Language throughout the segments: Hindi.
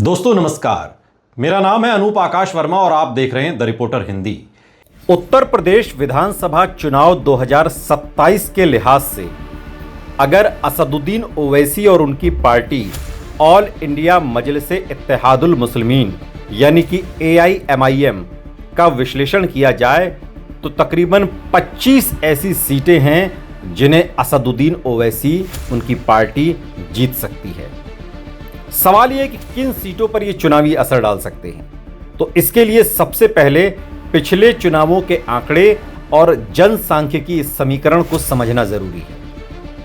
दोस्तों नमस्कार, मेरा नाम है अनूप आकाश वर्मा और आप देख रहे हैं द रिपोर्टर हिंदी। उत्तर प्रदेश विधानसभा चुनाव 2027 के लिहाज से अगर असदुद्दीन ओवैसी और उनकी पार्टी ऑल इंडिया मजलिस इत्तेहादुल मुस्लिमीन यानी कि AIMIM का विश्लेषण किया जाए तो तकरीबन 25 ऐसी सीटें हैं जिन्हें असदुद्दीन ओवैसी उनकी पार्टी जीत सकती है। सवाल यह कि किन सीटों पर यह चुनावी असर डाल सकते हैं, तो इसके लिए सबसे पहले पिछले चुनावों के आंकड़े और जनसांख्यिकी इस समीकरण को समझना जरूरी है।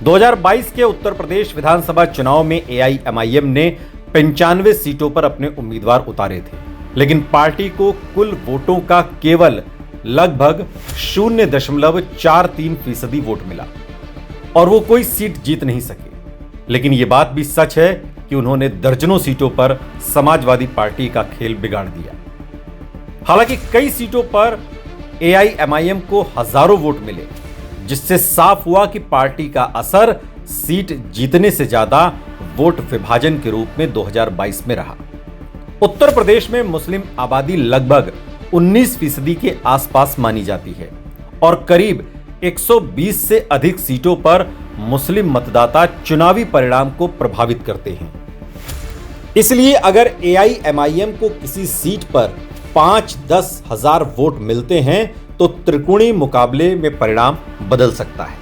2022 के उत्तर प्रदेश विधानसभा चुनाव में AIMIM ने 95 सीटों पर अपने उम्मीदवार उतारे थे, लेकिन पार्टी को कुल वोटों का केवल लगभग 0.43% वोट मिला और वो कोई सीट जीत नहीं सके। लेकिन यह बात भी सच है कि उन्होंने दर्जनों सीटों पर समाजवादी पार्टी का खेल बिगाड़ दिया। हालांकि कई सीटों पर AIMIM को हजारों वोट मिले, जिससे साफ हुआ कि पार्टी का असर सीट जीतने से ज्यादा वोट विभाजन के रूप में 2022 में रहा। उत्तर प्रदेश में मुस्लिम आबादी लगभग 19% के आसपास मानी जाती है और करीब 120 से अधिक सीटों पर मुस्लिम मतदाता चुनावी परिणाम को प्रभावित करते हैं। इसलिए अगर AIMIM को किसी सीट पर 5-10 हजार वोट मिलते हैं तो त्रिकोणीय मुकाबले में परिणाम बदल सकता है।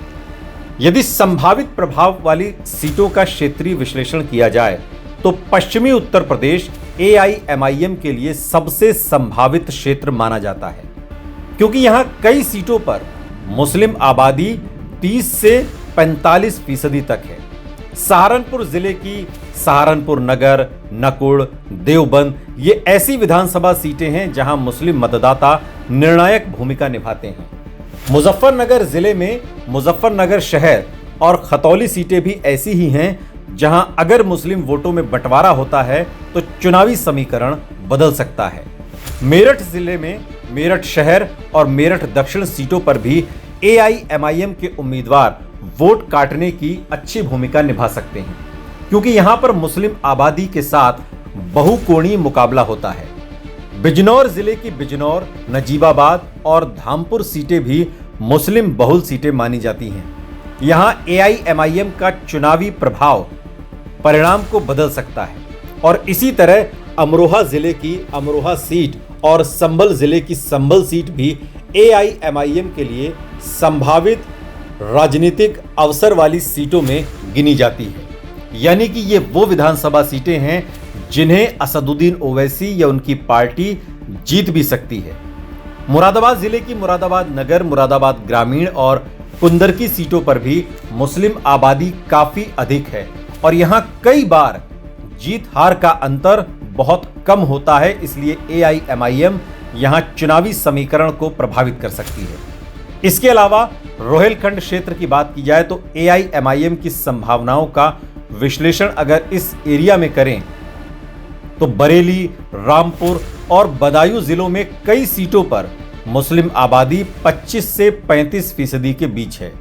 यदि संभावित प्रभाव वाली सीटों का क्षेत्रीय विश्लेषण किया जाए तो पश्चिमी उत्तर प्रदेश AIMIM के लिए सबसे संभावित क्षेत्र माना जाता है, क्योंकि यहां कई सीटों पर मुस्लिम आबादी 30 से 45% तक है। सहारनपुर जिले की सहारनपुर नगर, नकुड़, देवबंद ये ऐसी विधानसभा सीटें हैं जहां मुस्लिम मतदाता निर्णायक भूमिका निभाते हैं। मुजफ्फरनगर जिले में मुजफ्फरनगर शहर और खतौली सीटें भी ऐसी ही हैं जहां अगर मुस्लिम वोटों में बंटवारा होता है तो चुनावी समीकरण बदल सकता है। मेरठ जिले में मेरठ शहर और मेरठ दक्षिण सीटों पर भी AIMIM के उम्मीदवार वोट काटने की अच्छी भूमिका निभा सकते हैं, क्योंकि यहां पर मुस्लिम आबादी के साथ बहुकोणीय मुकाबला होता है। बिजनौर जिले की बिजनौर, नजीबाबाद और धामपुर सीटें भी मुस्लिम बहुल सीटें मानी जाती हैं। यहां AIMIM का चुनावी प्रभाव परिणाम को बदल सकता है और इसी तरह अमरोहा जिले की अमरोहा सीट और संभल जिले की संभल सीट भी AIMIM के लिए संभावित राजनीतिक अवसर वाली सीटों में गिनी जाती है। यानी कि ये वो विधानसभा सीटें हैं जिन्हें असदुद्दीन ओवैसी या उनकी पार्टी जीत भी सकती है। मुरादाबाद जिले की मुरादाबाद नगर, मुरादाबाद ग्रामीण और कुंदरकी सीटों पर भी मुस्लिम आबादी काफी अधिक है और यहां कई बार जीत हार का अंतर बहुत कम होता है, इसलिए AIMIM यहां चुनावी समीकरण को प्रभावित कर सकती है। इसके अलावा रोहिलखंड क्षेत्र की बात की जाए तो AIMIM की संभावनाओं का विश्लेषण अगर इस एरिया में करें तो बरेली, रामपुर और बदायूं जिलों में कई सीटों पर मुस्लिम आबादी 25 से 35% के बीच है।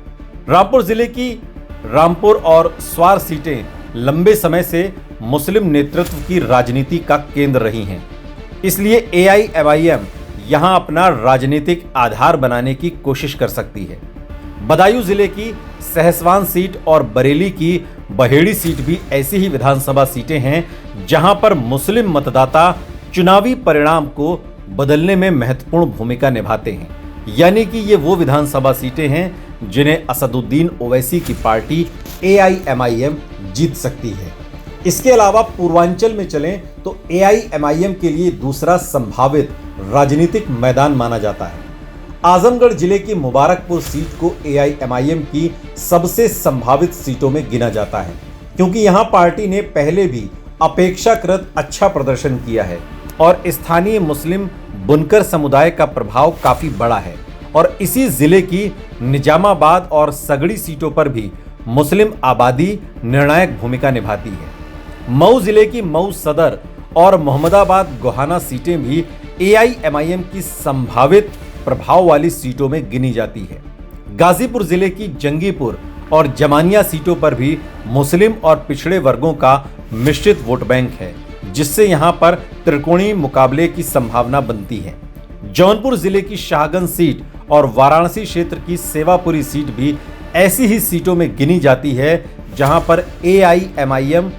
रामपुर जिले की रामपुर और स्वार सीटें लंबे समय से मुस्लिम नेतृत्व की राजनीति का केंद्र रही हैं, इसलिए AIMIM यहां अपना राजनीतिक आधार बनाने की कोशिश कर सकती है। बदायूं जिले की सहसवान सीट और बरेली की बहेड़ी सीट भी ऐसी ही विधानसभा सीटें हैं जहां पर मुस्लिम मतदाता चुनावी परिणाम को बदलने में महत्वपूर्ण भूमिका निभाते हैं। यानी कि ये वो विधानसभा सीटें हैं जिन्हें असदुद्दीन ओवैसी की पार्टी AIMIM जीत सकती है। इसके अलावा पूर्वांचल में चलें तो AIMIM के लिए दूसरा संभावित राजनीतिक मैदान माना जाता है। आजमगढ़ जिले की मुबारकपुर सीट को AIMIM की सबसे संभावित सीटों में गिना जाता है, क्योंकि यहां पार्टी ने पहले भी अपेक्षाकृत अच्छा प्रदर्शन किया है और स्थानीय मुस्लिम बुनकर समुदाय का प्रभाव काफी बड़ा है और इसी जिले की निजामाबाद और सगड़ी सीटों पर भी मुस्लिम आबादी निर्णायक भूमिका निभाती है। मऊ जिले की मऊ सदर और मोहम्मदाबाद गोहाना सीटें भी AIMIM की संभावित प्रभाव वाली सीटों में गिनी जाती है। गाजीपुर जिले की जंगीपुर और जमानिया सीटों पर भी मुस्लिम और पिछड़े वर्गों का मिश्रित वोट बैंक है, जिससे यहां पर त्रिकोणीय मुकाबले की संभावना बनती है। जौनपुर जिले की शाहगंज सीट और वाराणसी क्षेत्र की सेवापुरी सीट भी ऐसी ही सीटों में गिनी जाती है जहां पर AIMIM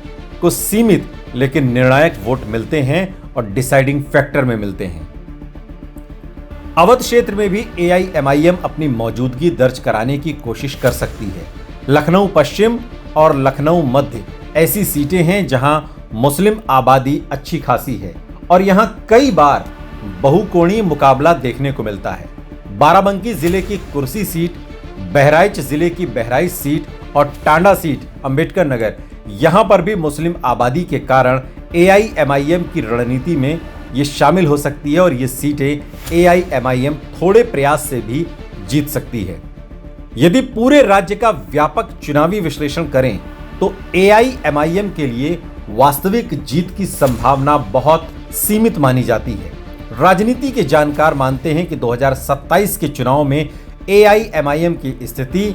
को सीमित लेकिन निर्णायक वोट मिलते हैं और डिसाइडिंग फैक्टर में मिलते हैं। अवध क्षेत्र में भी AIMIM अपनी मौजूदगी दर्ज कराने की कोशिश कर सकती है। लखनऊ पश्चिम और लखनऊ मध्य ऐसी सीटें हैं जहां मुस्लिम आबादी अच्छी खासी है और यहां कई बार बहुकोणीय मुकाबला देखने को मिलता है। बाराबंकी जिले की कुर्सी सीट, बहराइच जिले की बहराइच सीट और टांडा सीट अंबेडकर नगर, यहां पर भी मुस्लिम आबादी के कारण AIMIM की रणनीति में ये शामिल हो सकती है और ये सीटें AIMIM थोड़े प्रयास से भी जीत सकती है। यदि पूरे राज्य का व्यापक चुनावी विश्लेषण करें तो AIMIM के लिए वास्तविक जीत की संभावना बहुत सीमित मानी जाती है। राजनीति के जानकार मानते हैं कि 2027 के चुनाव में AIMIM की स्थिति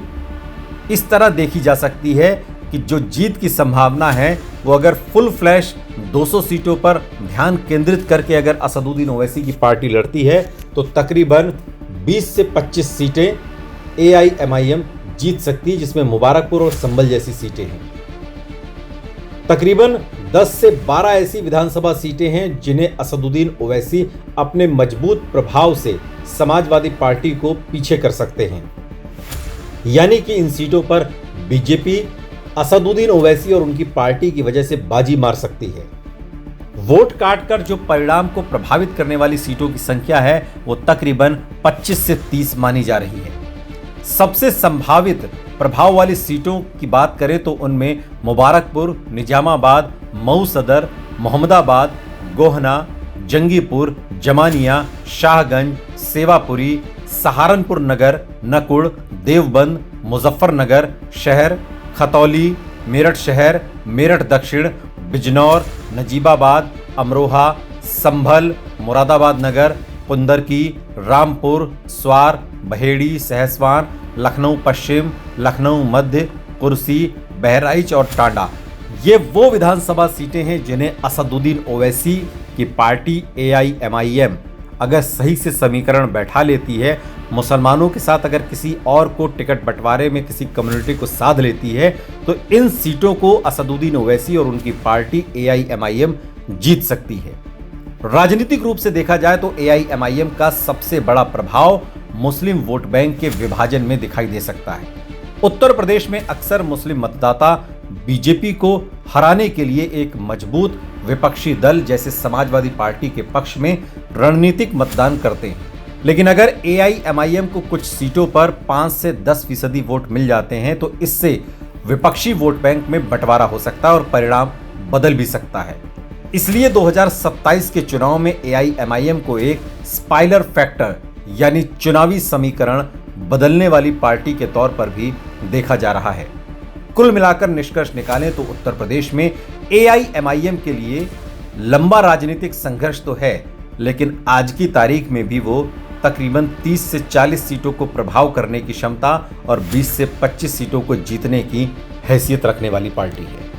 इस तरह देखी जा सकती है कि जो जीत की संभावना है वो अगर फुल फ्लैश 200 सीटों पर ध्यान केंद्रित करके अगर असदुद्दीन ओवैसी की पार्टी लड़ती है तो तकरीबन 20 से 25 सीटें AIMIM जीत सकती है, जिसमें मुबारकपुर और संभल जैसी सीटें हैं। तकरीबन 10 से 12 ऐसी विधानसभा सीटें हैं जिन्हें असदुद्दीन ओवैसी अपने मजबूत प्रभाव से समाजवादी पार्टी को पीछे कर सकते हैं। यानी कि इन सीटों पर बीजेपी असदुद्दीन ओवैसी और उनकी पार्टी की वजह से बाजी मार सकती है। वोट काटकर जो परिणाम को प्रभावित करने वाली सीटों की संख्या है वो तकरीबन 25 से 30 मानी जा रही है। सबसे संभावित प्रभाव वाली सीटों की बात करें तो उनमें मुबारकपुर, निजामाबाद, मऊ सदर, मोहम्मदाबाद, गोहना, जंगीपुर, जमानिया, शाहगंज, सेवापुरी, सहारनपुर नगर, नकुड़, देवबंद, मुजफ्फरनगर शहर, खतौली, मेरठ शहर, मेरठ दक्षिण, बिजनौर, नजीबाबाद, अमरोहा, संभल, मुरादाबाद नगर, पुंदरकी, रामपुर, स्वार, बहेड़ी, सहसवान, लखनऊ पश्चिम, लखनऊ मध्य, कुर्सी, बहराइच और टांडा, ये वो विधानसभा सीटें हैं जिन्हें असदुद्दीन ओवैसी की पार्टी AIMIM अगर सही से समीकरण बैठा लेती है, मुसलमानों के साथ अगर किसी और को टिकट बंटवारे में किसी कम्युनिटी को साध लेती है तो इन सीटों को असदुद्दीन ओवैसी और उनकी पार्टी AIMIM जीत सकती है। राजनीतिक रूप से देखा जाए तो AIMIM का सबसे बड़ा प्रभाव मुस्लिम वोट बैंक के विभाजन में दिखाई दे सकता है। उत्तर प्रदेश में अक्सर मुस्लिम मतदाता बीजेपी को हराने के लिए एक मजबूत विपक्षी दल जैसे समाजवादी पार्टी के पक्ष में रणनीतिक मतदान करते हैं, लेकिन अगर AIMIM को कुछ सीटों पर 5 से 10% वोट मिल जाते हैं तो इससे विपक्षी वोट बैंक में बंटवारा हो सकता है और परिणाम बदल भी सकता है। इसलिए 2027 के चुनाव में AIMIM को एक स्पाइलर फैक्टर यानी चुनावी समीकरण बदलने वाली पार्टी के तौर पर भी देखा जा रहा है। कुल मिलाकर निष्कर्ष निकालें तो उत्तर प्रदेश में AIMIM के लिए लंबा राजनीतिक संघर्ष तो है, लेकिन आज की तारीख में भी वो तकरीबन 30 से 40 सीटों को प्रभाव करने की क्षमता और 20 से 25 सीटों को जीतने की हैसियत रखने वाली पार्टी है।